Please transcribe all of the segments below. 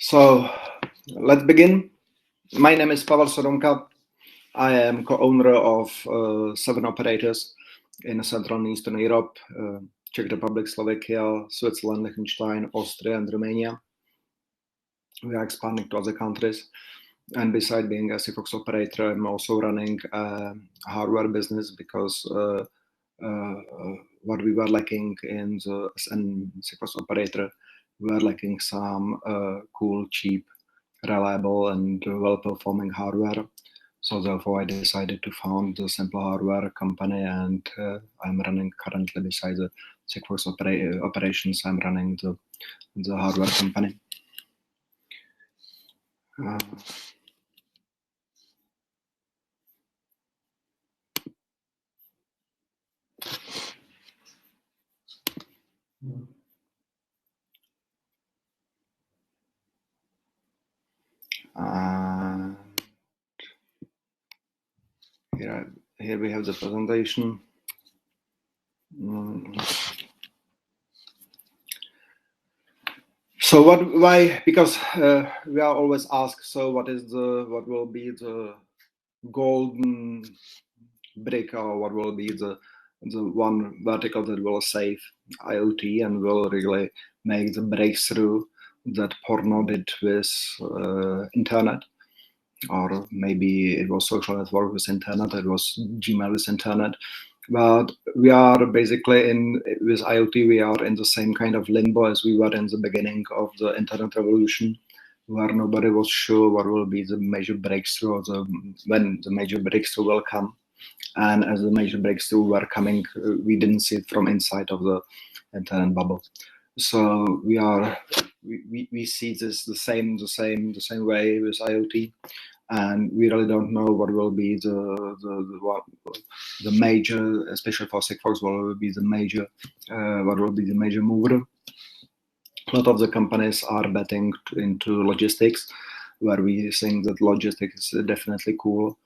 So let's begin. My name is Pavel Sodomka. I am co-owner of 7 operators in Central and Eastern Europe, Czech Republic, Slovakia, Switzerland, Liechtenstein, Austria, and Romania. We are expanding to other countries. And besides being a Sigfox operator, I'm also running a hardware business because what we were lacking in the Sigfox operator, we were lacking some cool, cheap, reliable, and well-performing hardware. So therefore, I decided to found the SimpleHW company, and I'm running currently besides the Sigfox operations. I'm running the hardware company. Here we have the presentation. So why? Because we are always asked, so what will be the golden brick, or what will be the one vertical that will save IoT and will really make the breakthrough that porno did with internet, or maybe it was social network with internet, it was Gmail with internet. But we are basically with IoT, we are in the same kind of limbo as we were in the beginning of the internet revolution, where nobody was sure what will be the major breakthrough, when the major breakthrough will come. And as the major breakthrough were coming, we didn't see it from inside of the internet bubble. So we see this the same way with IoT. And we really don't know what will be the major, especially for Sigfox, what will be the major mover. A lot of the companies are betting into logistics, where we think that logistics is definitely cool,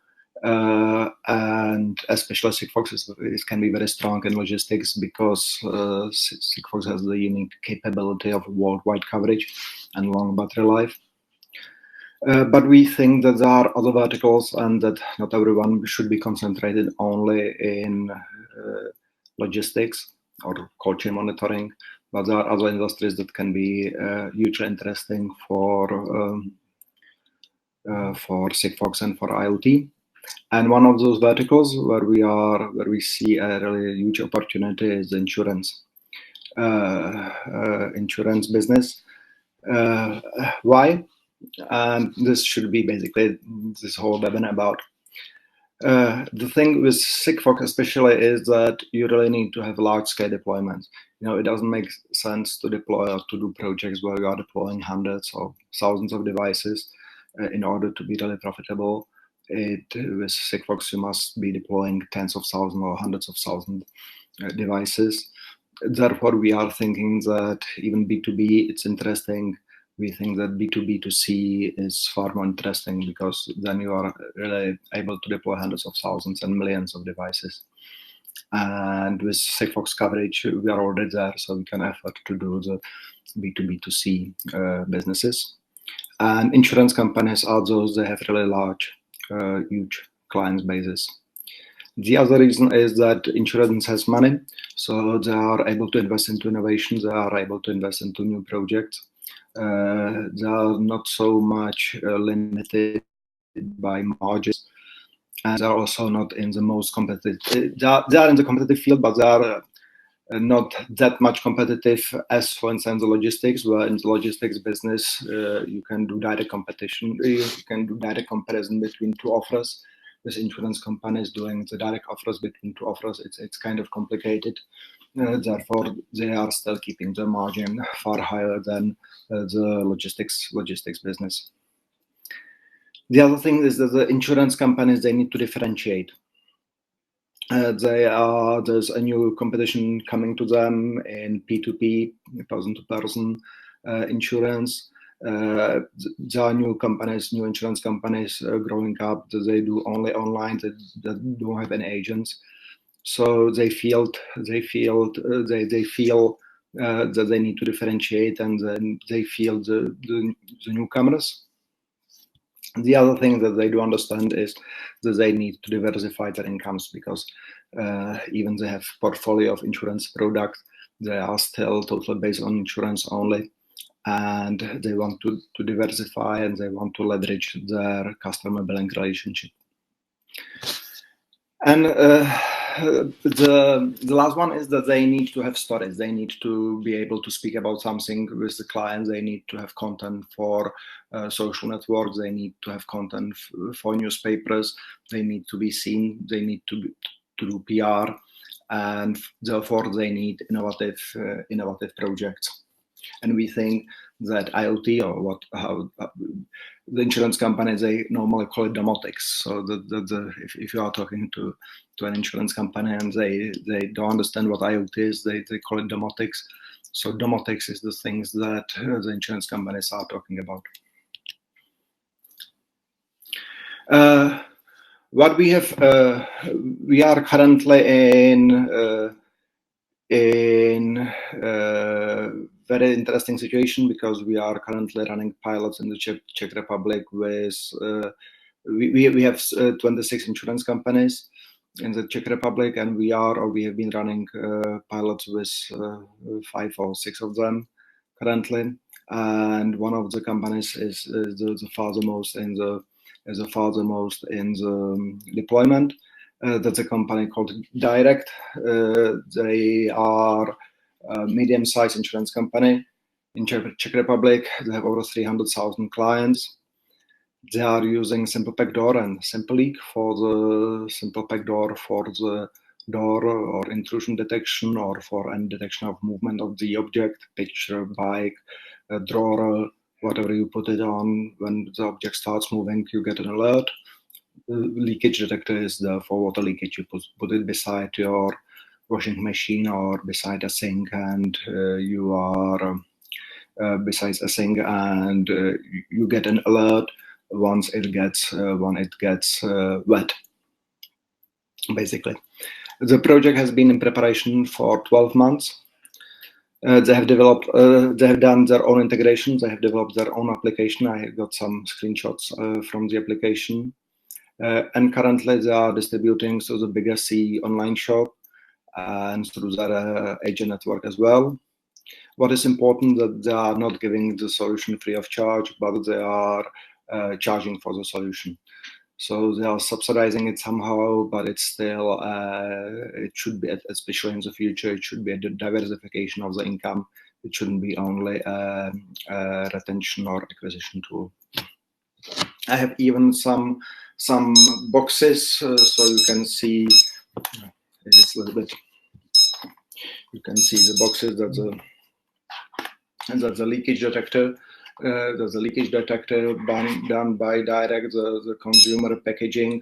and especially Sigfox can be very strong in logistics because Sigfox has the unique capability of worldwide coverage and long battery life. But we think that there are other verticals, and that not everyone should be concentrated only in logistics or cold chain monitoring, but there are other industries that can be hugely interesting for Sigfox and for IoT. And one of those verticals where we see a really huge opportunity is the insurance business. Why? And this should be basically this whole webinar about. The thing with Sigfox especially is that you really need to have large-scale deployments. It doesn't make sense to deploy or to do projects where you are deploying hundreds or thousands of devices in order to be really profitable. With Sigfox, you must be deploying tens of thousands or hundreds of thousands devices. Therefore, we are thinking that even B2B, it's interesting. We think that B2B2C is far more interesting, because then you are really able to deploy hundreds of thousands and millions of devices. And with Sigfox coverage, we are already there, so we can afford to do the B2B2C businesses. And insurance companies are those that have really large, huge client bases. The other reason is that insurance has money, so they are able to invest into innovation, they are able to invest into new projects. They are not so much limited by margins, and they are also not in the most competitive. They are in the competitive field, but they are not that much competitive as, for instance, the logistics, where in the logistics business you can do direct competition. You can do direct comparison between two offers. With insurance companies doing the direct offers between two offers, it's kind of complicated. Therefore, they are still keeping the margin far higher than the logistics business. The other thing is that the insurance companies, they need to differentiate. There's a new competition coming to them in P2P, person-to-person insurance. There are new insurance companies growing up that they do only online, that don't have any agents. So they feel that they need to differentiate, and then they feel the newcomers. The other thing that they do understand is that they need to diversify their incomes, because even they have portfolio of insurance products, they are still totally based on insurance only, and they want to diversify, and they want to leverage their customer billing relationship. And the last one is that they need to have stories. They need to be able to speak about something with the client. They need to have content for social networks. They need to have content for newspapers. They need to be seen. They need to do PR, and therefore they need innovative projects. And we think that IoT, or how the insurance companies, they normally call it domotics. So if you are talking to an insurance company and they don't understand what IoT is, they call it domotics. So domotics is the things that the insurance companies are talking about. What we have, we are currently in very interesting situation, because we are currently running pilots in the Czech Republic with we have 26 insurance companies in the Czech Republic, and we have been running pilots with 5 or 6 of them currently, and one of the companies is the farthermost in the deployment. That's a company called Direct. They are a medium-sized insurance company in Czech Republic. They have over 300,000 clients. They are using SimplePack Door and SimpleLeak for the SimplePack Door for the door or intrusion detection, or for any detection of movement of the object, picture, bike, drawer, whatever you put it on. When the object starts moving, you get an alert. The leakage detector is there for water leakage. You put it beside your washing machine or beside a sink, and you are besides a sink, and you get an alert once it gets wet. Basically, the project has been in preparation for 12 months. They have developed, they have done their own integration. They have developed their own application. I got some screenshots from the application. And currently they are distributing through the biggest online shop and through their agent network as well. What is important, that they are not giving the solution free of charge, but they are charging for the solution. So they are subsidizing it somehow, but it's still, it should be, especially in the future, it should be a diversification of the income. It shouldn't be only a retention or acquisition tool. I have even some boxes, so you can see just a little bit. You can see the boxes. That's a leakage detector. There's a leakage detector done by Direct. The consumer packaging.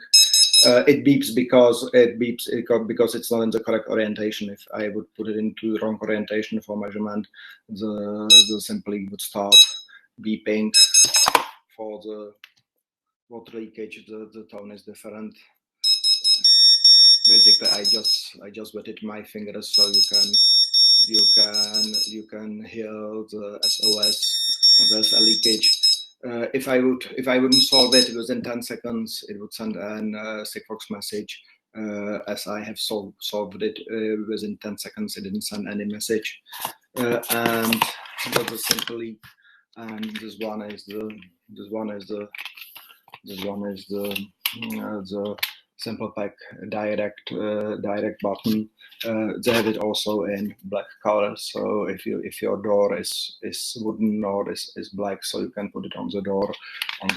It beeps because it's not in the correct orientation. If I would put it into the wrong orientation for measurement, the simply would start beeping. For the water leakage, the tone is different. Basically, I just wetted my fingers, so you can hear the SOS. There's a leakage. If I wouldn't solve it within 10 seconds, it would send a Sigfox message. As I have solved it within 10 seconds, it didn't send any message. And that's a simple leak. And this one is the SimplePack Direct button. They have it also in black color. So if your door is wooden or is black, so you can put it on the door in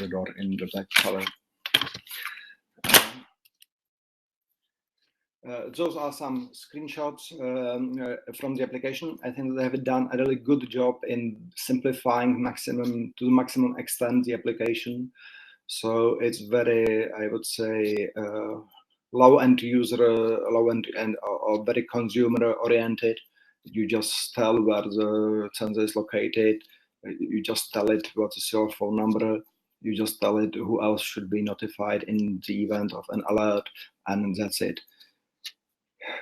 the black color. Those are some screenshots from the application. I think they have done a really good job in simplifying to the maximum extent the application. So it's very, I would say, low-end or very consumer-oriented. You just tell where the sensor is located. You just tell it what is your phone number. You just tell it who else should be notified in the event of an alert, and that's it.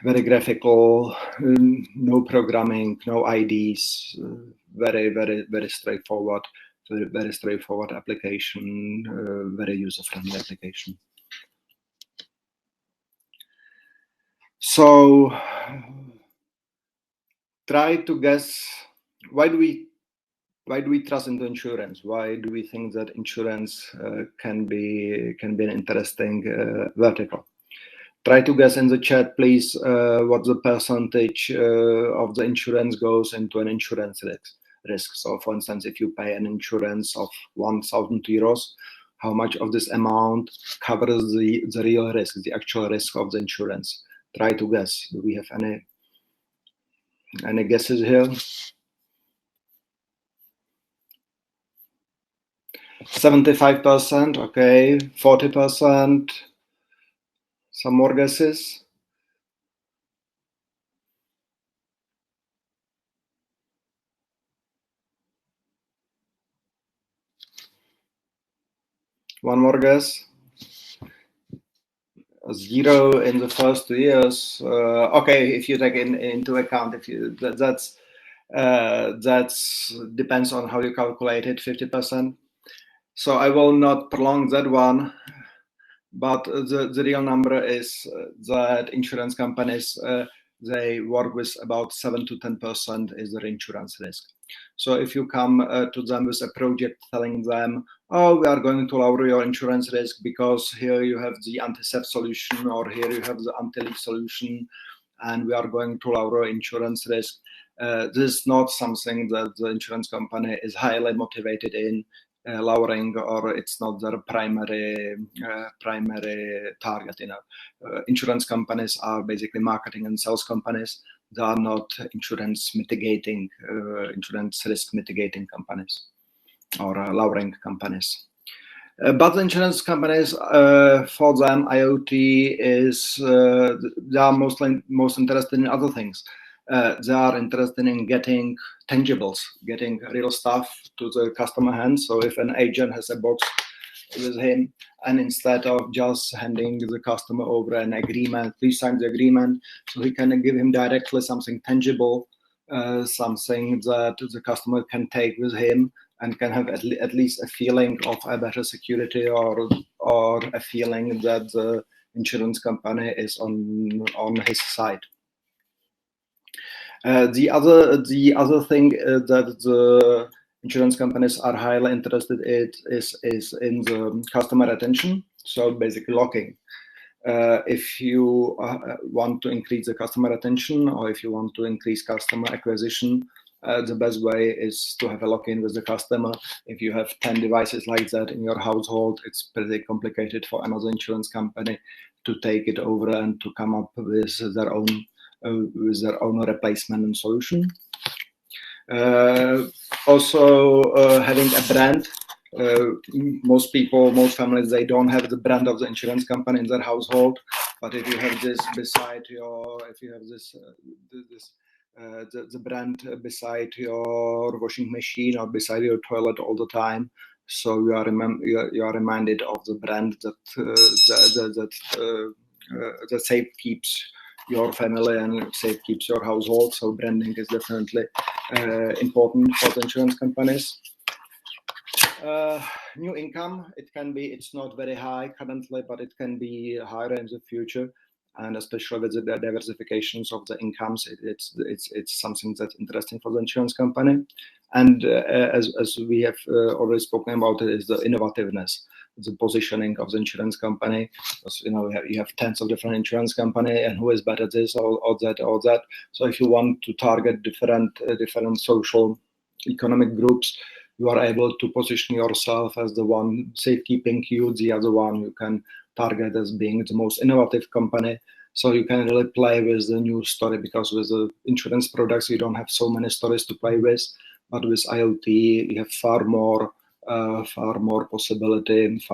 very graphical, no programming, no IDs, very straightforward, very straightforward application, very user-friendly application. So try to guess, why do we trust into insurance? Why do we think that insurance can be an interesting vertical? Try to guess in the chat, please, what the percentage of the insurance goes into an insurance risk. So, for instance, if you pay an insurance of 1,000 euros, how much of this amount covers the real risk, the actual risk of the insurance? Try to guess. Do we have any guesses here? 75%, okay, 40%. Some more guesses? One more guess? 0 in the first 2 years. Okay, if you take into account, if you that's depends on how you calculate it, 50%. So I will not prolong that one, but the real number is that insurance companies they work with about 7 to 10% is their insurance risk. So if you come to them with a project telling them, oh, we are going to lower your insurance risk because here you have the anti-theft solution, or here you have the anti-leak solution, and we are going to lower insurance risk. This is not something that the insurance company is highly motivated in lowering, or it's not their primary target. Insurance companies are basically marketing and sales companies. They are not insurance risk mitigating companies or lowering companies. But the insurance companies, for them, IoT is they are most interested in other things. They are interested in getting tangibles, getting real stuff to the customer hands. So if an agent has a box with him, and instead of just handing the customer over an agreement, please sign the agreement, so he can give him directly something tangible, something that the customer can take with him and can have at least a feeling of a better security, or a feeling that the insurance company is on his side. The other thing that the insurance companies are highly interested in is in the customer retention. So basically locking. If you want to increase the customer retention, or if you want to increase customer acquisition, the best way is to have a lock-in with the customer. If you have 10 devices like that in your household, it's pretty complicated for another insurance company to take it over and to come up with their own replacement solution. Also, having a brand. Most families, they don't have the brand of the insurance company in their household. But if you have this beside the brand beside your washing machine or beside your toilet all the time, so you are reminded of the brand that safe keeps your family and safe keeps your household. So branding is definitely important for the insurance companies. New income, it's not very high currently, but it can be higher in the future, and especially with the diversifications of the incomes, it's something that's interesting for the insurance company. And as we have already spoken about, it is the innovativeness, the positioning of the insurance company. Because you have tens of different insurance companies, and who is better at this or that. So if you want to target different social economic groups, you are able to position yourself as the one safekeeping you, the other one you can target as being the most innovative company. So you can really play with the new story, because with the insurance products, you don't have so many stories to play with. But with IoT, you have far more possibilities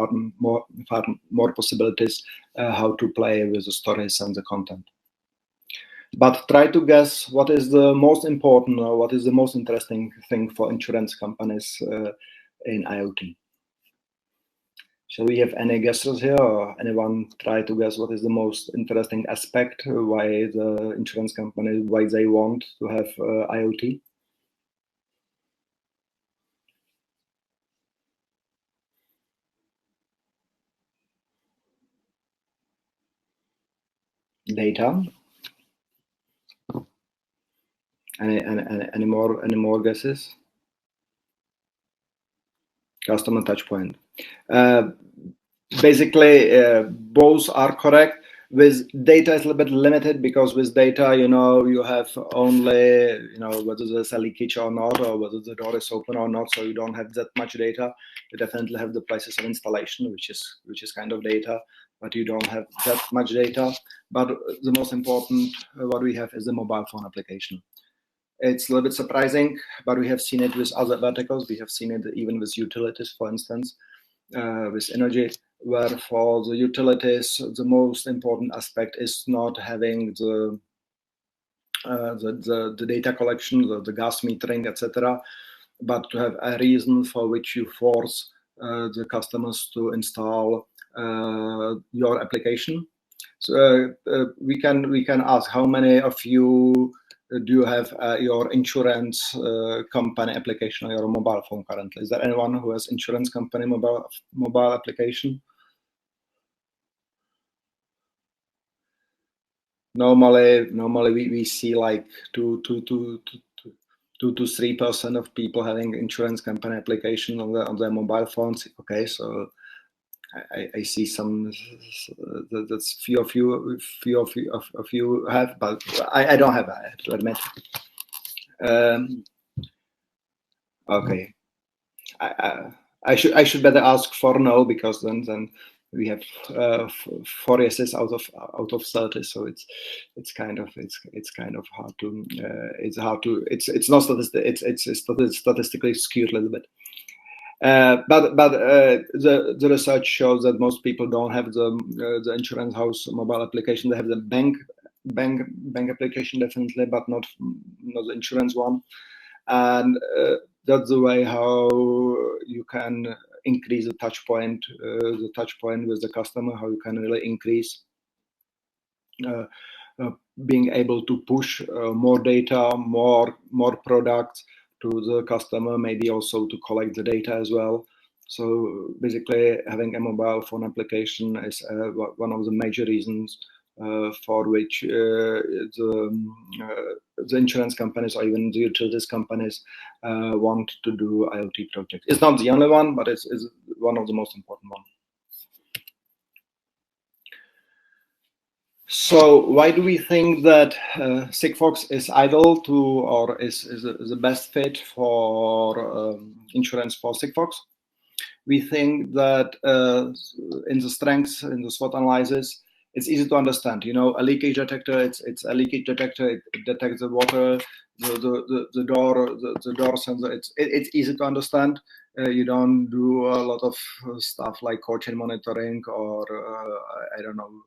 how to play with the stories and the content. But try to guess what is the most important, or what is the most interesting thing for insurance companies in IoT. Shall we have any guesses here, or anyone try to guess what is the most interesting aspect, why the insurance company, why they want to have IoT? Data. Any more guesses? Customer touch point. Basically, both are correct. With data, it's a little bit limited because with data, you have only, whether there's a leakage or not, or whether the door is open or not. So you don't have that much data. You definitely have the places of installation, which is kind of data, but you don't have that much data. But the most important, what we have is the mobile phone application. It's a little bit surprising, but we have seen it with other verticals. We have seen it even with utilities, for instance, with energy, where for the utilities, the most important aspect is not having the data collection, the gas metering, etc., but to have a reason for which you force the customers to install your application. So we can ask how many of you do you have your insurance company application on your mobile phone currently? Is there anyone who has insurance company mobile application? Normally we see like 2 to 3% of people having insurance company application on their mobile phones. Okay, so I see some that's few of you have, but I don't have. I have to admit. Okay, I should better ask for no, because then we have 4 yeses out of 30, so it's kind of hard to it's not it's statistically skewed a little bit. But the research shows that most people don't have the insurance house mobile application. They have the bank application definitely, but not the insurance one. And that's the way how you can increase the touch point with the customer. How you can really increase being able to push more data, more products to the customer, maybe also to collect the data as well. So basically, having a mobile phone application is one of the major reasons for which the insurance companies or even the utilities companies want to do IoT projects. It's not the only one, but it's one of the most important ones. So why do we think that Sigfox is ideal to, or is the best fit for insurance for Sigfox? We think that in the strengths, in the SWOT analysis, it's easy to understand. A leakage detector, it's a leakage detector. It detects the water, the door sensor. It's easy to understand. You don't do a lot of stuff like core chain monitoring or I don't know.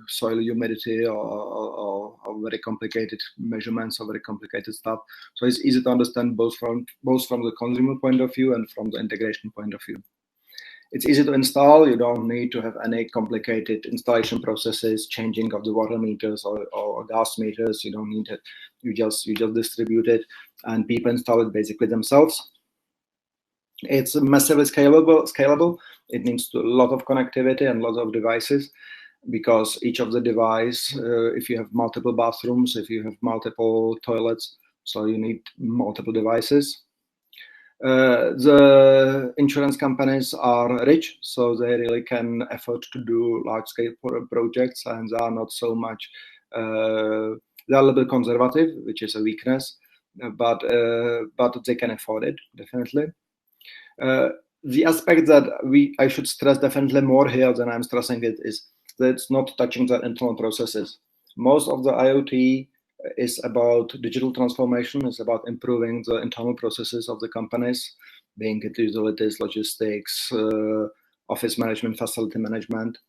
Soil humidity or very complicated measurements or very complicated stuff. So it's easy to understand both from the consumer point of view and from the integration point of view. It's easy to install. You don't need to have any complicated installation processes, changing of the water meters or gas meters. You don't need it. You just distribute it, and people install it basically themselves. It's massively scalable. It needs a lot of connectivity and a lot of devices, because each of the device, if you have multiple bathrooms, if you have multiple toilets, so you need multiple devices. The insurance companies are rich, so they really can afford to do large-scale projects, and they are not so much. They are a little bit conservative, which is a weakness, but they can afford it definitely. The aspect that I should stress definitely more here than I'm stressing it is that it's not touching the internal processes. Most of the IoT is about digital transformation. It's about improving the internal processes of the companies, being it utilities, logistics, office management, facility management.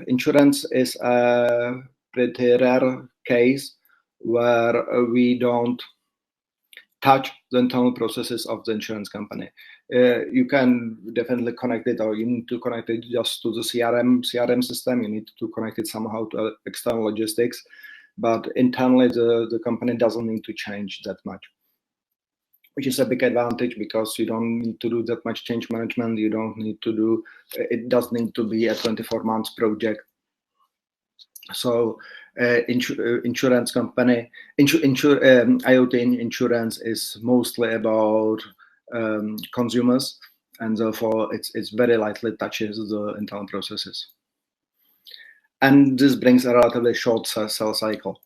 Insurance is a pretty rare case where we don't touch the internal processes of the insurance company. You can definitely connect it, or you need to connect it just to the CRM system. You need to connect it somehow to external logistics, but internally the company doesn't need to change that much, which is a big advantage because you don't need to do that much change management. You don't need to do, it does need to be a 24 months project. So insurance company, IoT insurance is mostly about consumers, and therefore it's very lightly touches the internal processes. And this brings a relatively short sell cycle.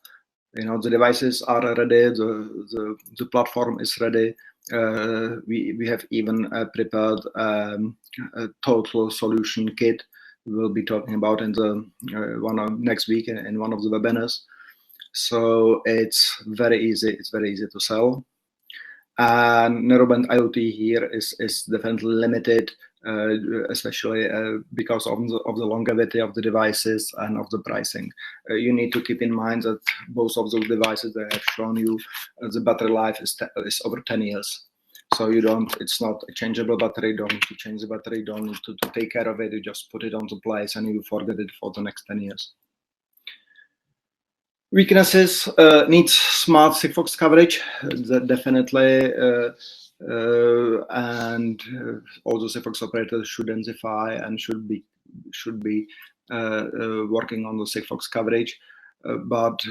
The devices are ready, the platform is ready. We have even prepared a total solution kit. We will be talking about in the next week in one of the webinars. So it's very easy. It's very easy to sell. And narrowband IoT here is definitely limited, especially because of the longevity of the devices and of the pricing. You need to keep in mind that both of those devices that I have shown you, the battery life is over 10 years. So it's not a changeable battery. You don't need to change the battery. You don't need to take care of it. You just put it on the place and you forget it for the next 10 years. Weaknesses needs smart Sigfox coverage, that definitely, and all the Sigfox operators should densify and should be working on the Sigfox coverage. But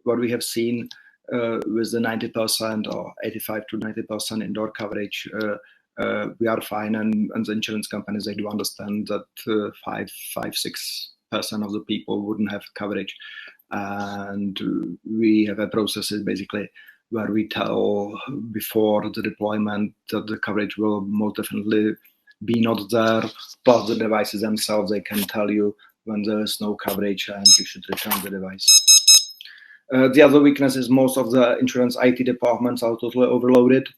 what we have seen with the 90% or 85 to 90% indoor coverage, we are fine, and the insurance companies, they do understand that 5-6% of the people wouldn't have coverage. And we have a processes basically where we tell before the deployment that the coverage will most definitely be not there. Plus the devices themselves, they can tell you when there is no coverage and you should return the device. The other weakness is most of the insurance IT departments are totally overloaded.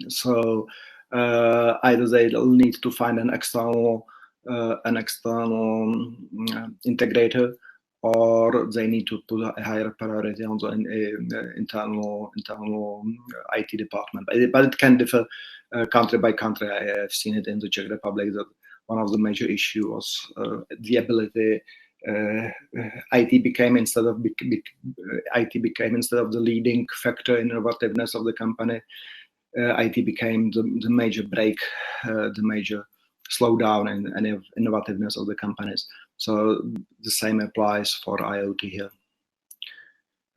So either they need to find an external integrator, or they need to put a higher priority on the internal IT department. But it can differ country by country. I have seen it in the Czech Republic that one of the major issues was the ability. IT became instead of the leading factor in innovativeness of the company. IT became the major break, the major slowdown in any innovativeness of the companies. So the same applies for IoT here.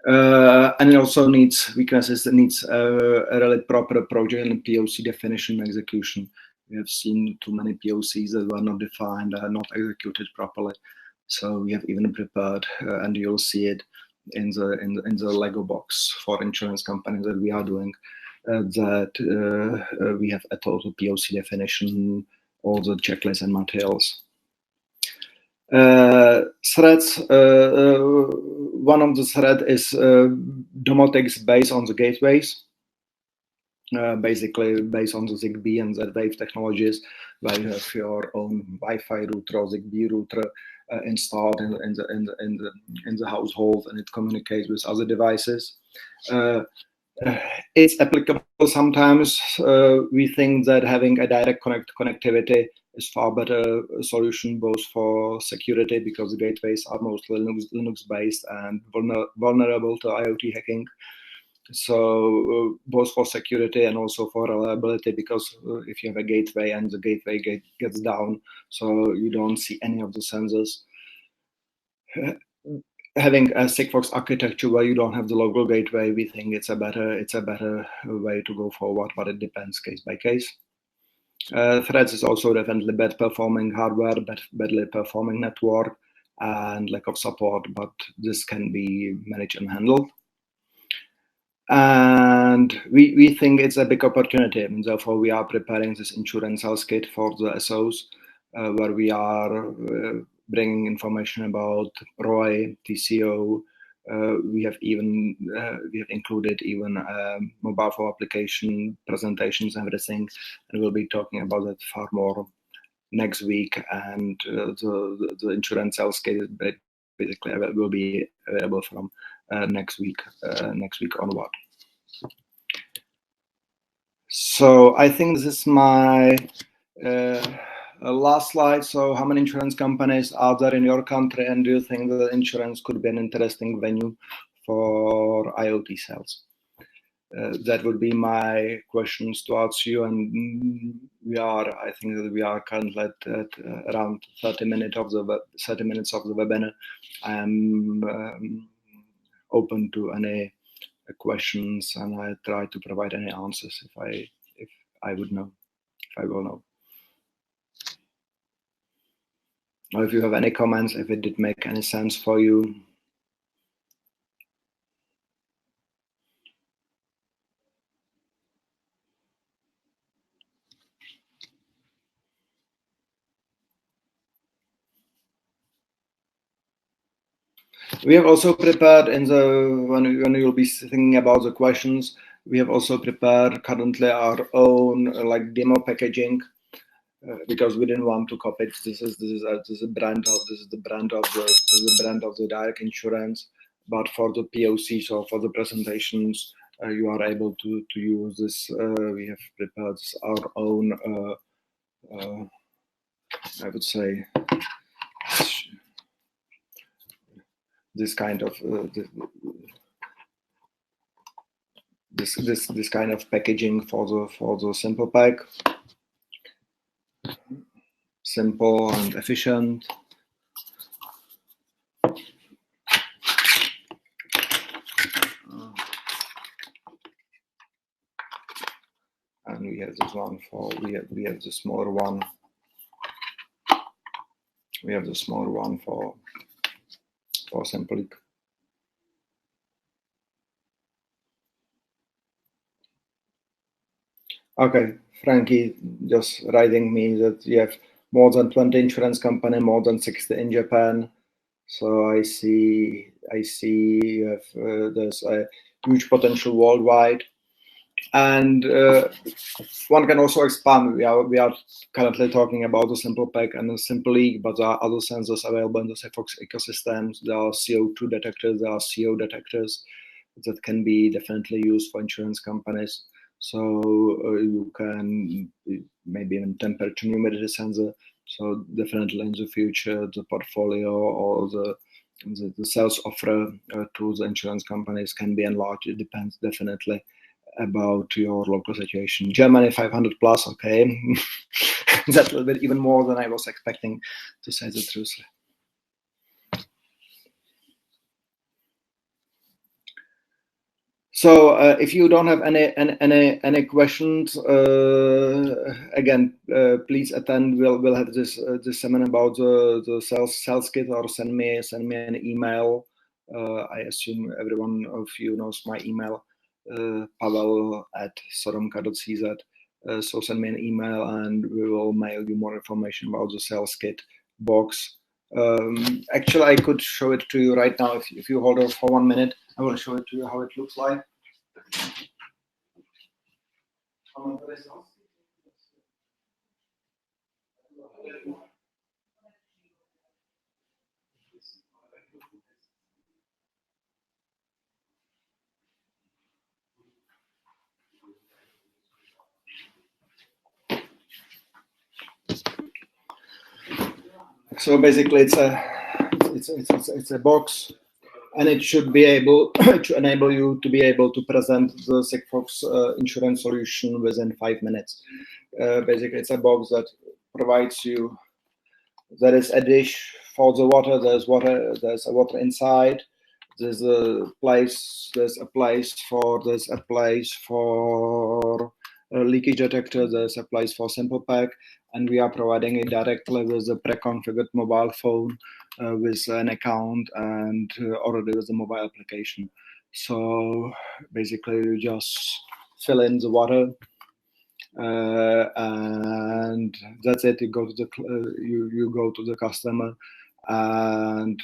And it also needs weaknesses that needs a really proper project and POC definition and execution. We have seen too many POCs that were not defined, not executed properly. So we have even prepared, and you'll see it in the Lego box for insurance companies that we are doing. That we have a total POC definition, all the checklists and materials. Threats. One of the threats is domotics based on the gateways, basically based on the ZigBee and Z-Wave technologies, where you have your own Wi-Fi router or ZigBee router installed in the household, and it communicates with other devices. It's applicable sometimes. We think that having a direct connectivity is far better solution, both for security, because the gateways are mostly Linux based and vulnerable to IoT hacking. So both for security and also for reliability, because if you have a gateway and the gateway gets down, so you don't see any of the sensors. Having a Sigfox architecture where you don't have the local gateway, we think it's a better way to go forward, but it depends case by case. Threats is also definitely bad performing hardware, badly performing network, and lack of support, but this can be managed and handled. And we think it's a big opportunity, and therefore we are preparing this insurance health kit for the SOs, where we are bringing information about ROI, TCO. We have included even mobile phone application presentations, everything, and we'll be talking about that far more next week. And the insurance sales kit basically will be available from next week onward. So I think this is my last slide. So how many insurance companies are there in your country, and do you think that insurance could be an interesting venue for IoT sales? That would be my questions towards you, and I think that we are currently at around 30 minutes of the webinar. I'm open to any questions, and I try to provide any answers if I will know. Or if you have any comments, if it did make any sense for you. We have also prepared when you'll be thinking about the questions, we have also prepared currently our own like demo packaging because we didn't want to copy it. This is the brand of the direct insurance, but for the POCs or for the presentations, you are able to use this. We have prepared our own. I would say this kind of this kind of packaging for the simple pack, simple and efficient. And we have this one for we have the smaller one. We have the smaller one for simple. Okay, Frankie just writing me that you have more than 20 insurance company, more than 60 in Japan. So I see you have there's a huge potential worldwide, and one can also expand. We are currently talking about the simple pack and the simple leak, but there are other sensors available in the SimpleHW ecosystems. There are CO2 detectors, there are CO detectors that can be definitely used for insurance companies. So you can maybe even temperature and humidity sensor. So definitely in the future, the portfolio or the sales offer to the insurance companies can be enlarged. It depends definitely about your local situation. Germany 500 plus, okay. That's a little bit even more than I was expecting, to say the truth. So if you don't have any questions, again, please attend. We'll have this seminar about the sales kit, or send me an email. I assume every one of you knows my email, Pavel at Sodomka.cz. So send me an email, and we will mail you more information about the sales kit box. Actually, I could show it to you right now. If you hold on for 1 minute, I will show it to you how it looks like. So basically, it's a box, and it should be able to enable you to be able to present the SimpleHW insurance solution within 5 minutes. Basically, it's a box that provides you. There is a dish for the water. There's a water inside. There's a place for a leakage detector. There's a place for SimplePack, and we are providing it directly with a pre-configured mobile phone with an account and already with the mobile application. So basically, you just fill in the water, and that's it. You go to the customer, and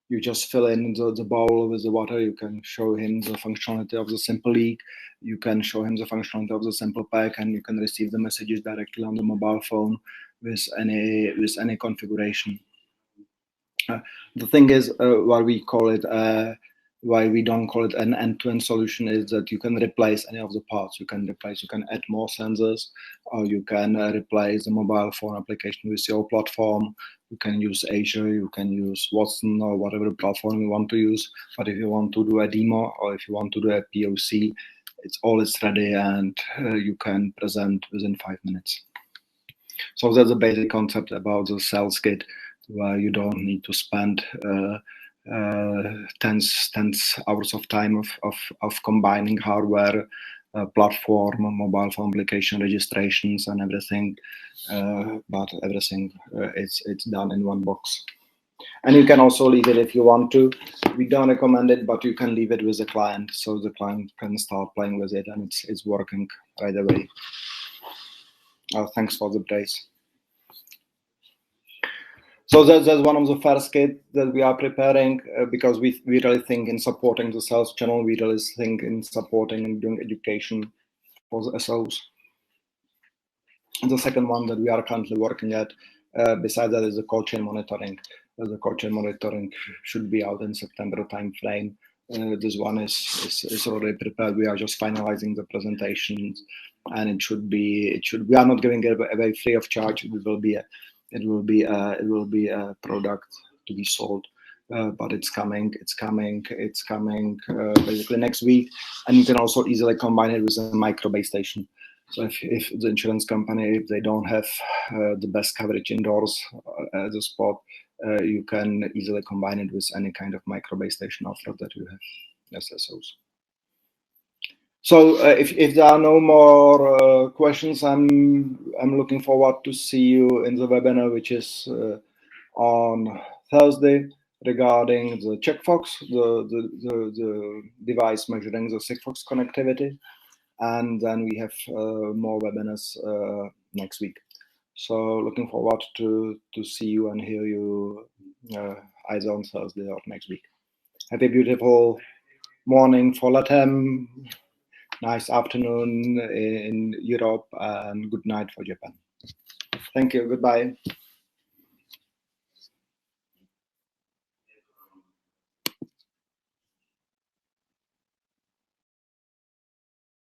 you just fill in the bowl with the water. You can show him the functionality of the Simple Leak. You can show him the functionality of the Simple Pack, and you can receive the messages directly on the mobile phone with any configuration. The thing is, what we call it why we don't call it an end-to-end solution is that you can replace any of the parts. You can add more sensors, or you can replace the mobile phone application with your platform. You can use Azure, you can use Watson or whatever platform you want to use. But if you want to do a demo or if you want to do a POC, it's ready, and you can present within 5 minutes. So that's the basic concept about the sales kit, where you don't need to spend tens hours of time of combining hardware, platform, mobile phone application registrations, and everything. But everything it's done in one box. And you can also leave it if you want to. We don't recommend it, but you can leave it with the client, so the client can start playing with it, and it's working right away. Thanks for the praise. So that's one of the first kit that we are preparing, because we really think in supporting the sales channel. We really think in supporting and doing education for the SOs. And the second one that we are currently working at, besides that, is the cold chain monitoring. The cold chain monitoring should be out in September timeframe. This one is already prepared. We are just finalizing the presentations, and it should be. We are not giving it away free of charge. It will be a product to be sold, but it's coming basically next week. And you can also easily combine it with a micro base station. So if the insurance company, if they don't have the best coverage indoors at the spot, you can easily combine it with any kind of micro base station offer that you have as SOs. So if there are no more questions, I'm looking forward to see you in the webinar, which is on Thursday, regarding the CheckFox, the device measuring the Sigfox connectivity, and then we have more webinars next week. So looking forward to see you and hear you either on Thursday or next week. Have a beautiful morning for Latam. Nice afternoon in Europe, and good night for Japan. Thank you. Goodbye.